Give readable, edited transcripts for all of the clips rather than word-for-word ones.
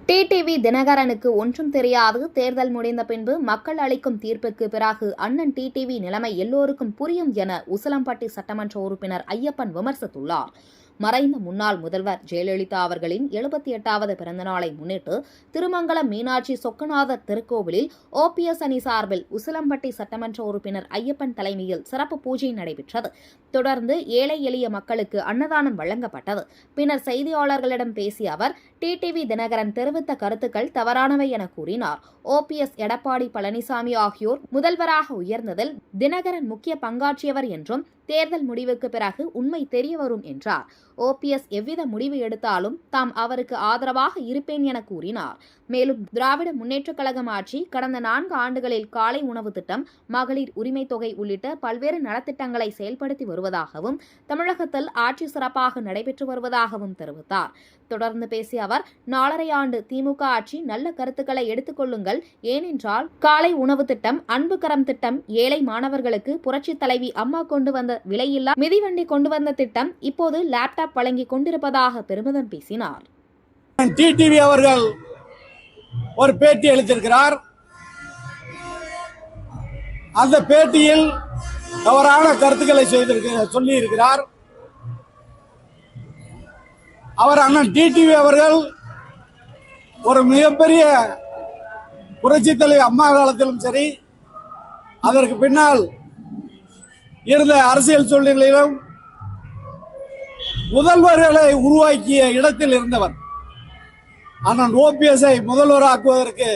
TTV தினகரனுக்கு ஒன்றும் தெரியாது. தேர்தல் முடிந்த பின்பு மக்கள் அளிக்கும் தீர்ப்புக்கு பிறகு அண்ணன் டிடிவி நிலைமை எல்லோருக்கும் புரியும் என உசிலம்பட்டி சட்டமன்ற உறுப்பினர் ஐயப்பன் விமர்சித்துள்ளார். மறைந்த முன்னாள் முதல்வர் ஜெயலலிதா அவர்களின் 78வது பிறந்தநாளை முன்னிட்டு திருமங்கலம் மீனாட்சி சொக்கநாதர் திருக்கோவிலில் OPS அணி சார்பில் உசிலம்பட்டி சட்டமன்ற உறுப்பினர் ஐயப்பன் தலைமையில் சிறப்பு பூஜை நடைபெற்றது. தொடர்ந்து ஏழை எளிய மக்களுக்கு அன்னதானம் வழங்கப்பட்டது. பின்னர் செய்தியாளர்களிடம் பேசிய அவர், டிடிவி தினகரன் தெரிவித்த கருத்துக்கள் தவறானவை என கூறினார். OPS எடப்பாடி பழனிசாமி ஆகியோர் முதல்வராக உயர்ந்ததில் தினகரன் முக்கிய பங்காற்றியவர் என்றும் தேர்தல் முடிவுக்கு பிறகு உண்மை தெரியவரும் என்றார். OPS எவ்வித முடிவு எடுத்தாலும் தாம் அவருக்கு ஆதரவாக இருப்பேன் என கூறினார். மேலும் திராவிட முன்னேற்றக் கழகம் ஆட்சி கடந்த 4 ஆண்டுகளில் காலை உணவு திட்டம், மகளிர் உரிமை தொகை உள்ளிட்ட பல்வேறு நலத்திட்டங்களை செயல்படுத்தி வருவதாகவும் தமிழகத்தில் ஆட்சி சிறப்பாக நடைபெற்று வருவதாகவும் தெரிவித்தார். தொடர்ந்து பேசிய அவர், 4.5 ஆண்டு திமுக ஆட்சி நல்ல கருத்துக்களை எடுத்துக் கொள்ளுங்கள். ஏனென்றால் காலை உணவு திட்டம், அன்பு கரம் திட்டம், ஏழை மாணவர்களுக்கு புரட்சித் தலைவி அம்மா கொண்டு வந்த விலையில்லா மிதிவண்டி கொண்டு வந்த திட்டம், இப்போது லேப்டாப் வழங்கி கொண்டிருப்பதாக பெருமிதம் பேசினார். டிடிவி அவர்கள் ஒரு பேட்டி அளித்திருக்கிறார். அந்த பேட்டியில் தவறான கருத்துக்களை சொல்லி இருக்கிறார். அவர் அண்ணன் டிடிவி அவர்கள் ஒரு மிகப்பெரிய புரட்சித் தலைவர் அம்மா காலத்திலும் சரி, அதற்கு பின்னால் இருந்த அரசியல் சூழ்நிலையிலும் முதல்வர்களை உருவாக்கிய இடத்தில் இருந்தவர். அண்ணன் OPSஐ முதல்வராக்குவதற்கு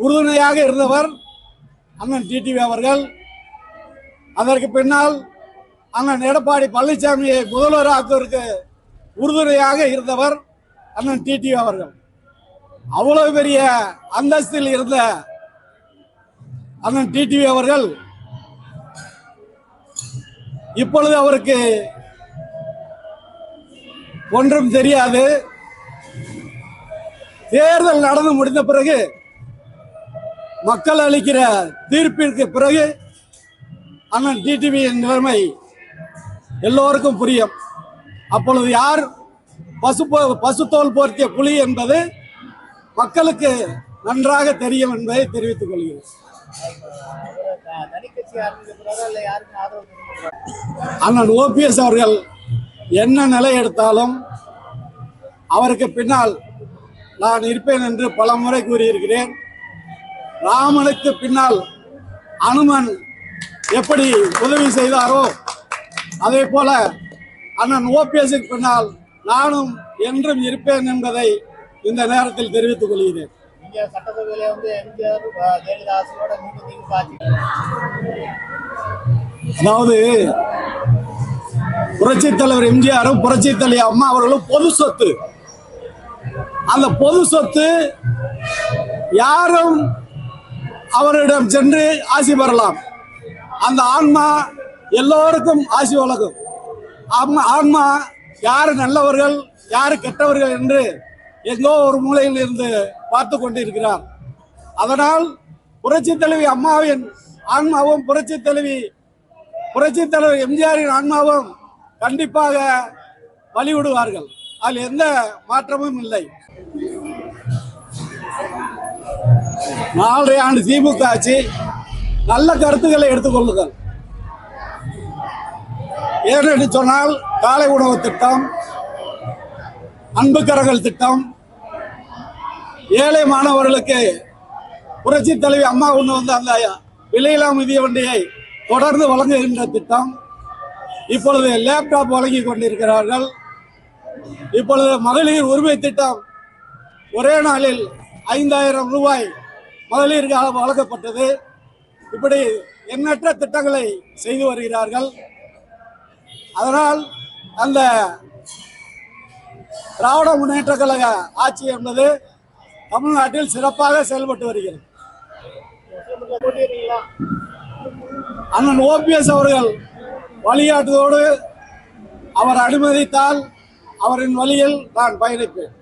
உறுதுணையாக இருந்தவர் அண்ணன் டிடிவி அவர்கள். அதற்கு பின்னால் அண்ணன் எடப்பாடி பழனிசாமியை முதல்வராக்குவதற்கு உறுதுணையாக இருந்தவர் அண்ணன் டிடிவி அவர்கள். அவ்வளவு பெரிய அந்தஸ்தில் இருந்த அண்ணன் டிடிவி அவர்கள் இப்பொழுது அவருக்கு ஒன்றும் தெரியாது. தேர்தல் நடந்து முடிந்த பிறகு, மக்கள் அளிக்கிற தீர்ப்பிற்கு பிறகு அண்ணன் டிடிவியின் நிலைமை எல்லோருக்கும் புரியும். அப்பொழுது யார் பசுத்தோல் போர்த்திய புலி என்பது மக்களுக்கு நன்றாக தெரியும் என்பதை தெரிவித்துக் கொள்கிறேன். அண்ணன் OPS அவர்கள் என்ன நிலை எடுத்தாலும் அவருக்கு பின்னால் நான் இருப்பேன் என்று பல முறை கூறியிருக்கிறேன். ராமனுக்கு பின்னால் அனுமன் எப்படி உதவி செய்தாரோ அதே போல அண்ணன் OPSக்கு பின்னால் நானும் என்றும் இருப்பேன் என்பதை இந்த நேரத்தில் தெரிவித்துக் கொள்கிறேன். அதாவது புரட்சித் தலைவர் எம்ஜிஆரும் புரட்சித் தலைவர் அம்மா அவர்களும் பொது சொத்து. அந்த பொது சொத்து யாரும் அவரிடம் சென்று ஆசி பெறலாம். அந்த ஆன்மா எல்லோருக்கும் ஆசி வழங்கும். ஆன்மா யாரு நல்லவர்கள் யாரு கெட்டவர்கள் என்று எங்கோ ஒரு மூலையில் இருந்து பார்த்து கொண்டிருக்கிறார். அதனால் புரட்சித் தலைவி அம்மாவின் ஆன்மாவும் புரட்சித் தலைவர் எம்ஜிஆரின் ஆன்மாவும் கண்டிப்பாக வழிவிடுவார்கள். அதில் எந்த மாற்றமும் இல்லை. 4.5 ஆண்டு திமுக ஆட்சி நல்ல கருத்துக்களை எடுத்துக்கொள்ளுங்கள். ஏனென்று சொன்னால் காலை உணவு திட்டம், அன்பு கரங்கள் திட்டம், ஏழை மாணவர்களுக்கு புரட்சித் தலைவி அம்மா கொண்டு வந்த அந்த விலையில்லா மிதிவண்டியை தொடர்ந்து வழங்குகின்ற திட்டம், இப்பொழுது லேப்டாப் வழங்கி கொண்டிருக்கிறார்கள். இப்பொழுது மகளிர் உரிமை திட்டம் ஒரே நாளில் 5000 ரூபாய் மகளிருக்காக வழங்கப்பட்டது. இப்படி எண்ணற்ற திட்டங்களை செய்து வருகிறார்கள். அதனால் அந்த திராவிட முன்னேற்ற கழக ஆட்சி என்பது தமிழ்நாட்டில் சிறப்பாக செயல்பட்டு வருகிறது. அண்ணன் OPS அவர்கள் வழிகாட்டுவதோடு அவர் அனுமதித்தால் அவரின் வழியில் நான் பயணிப்பேன்.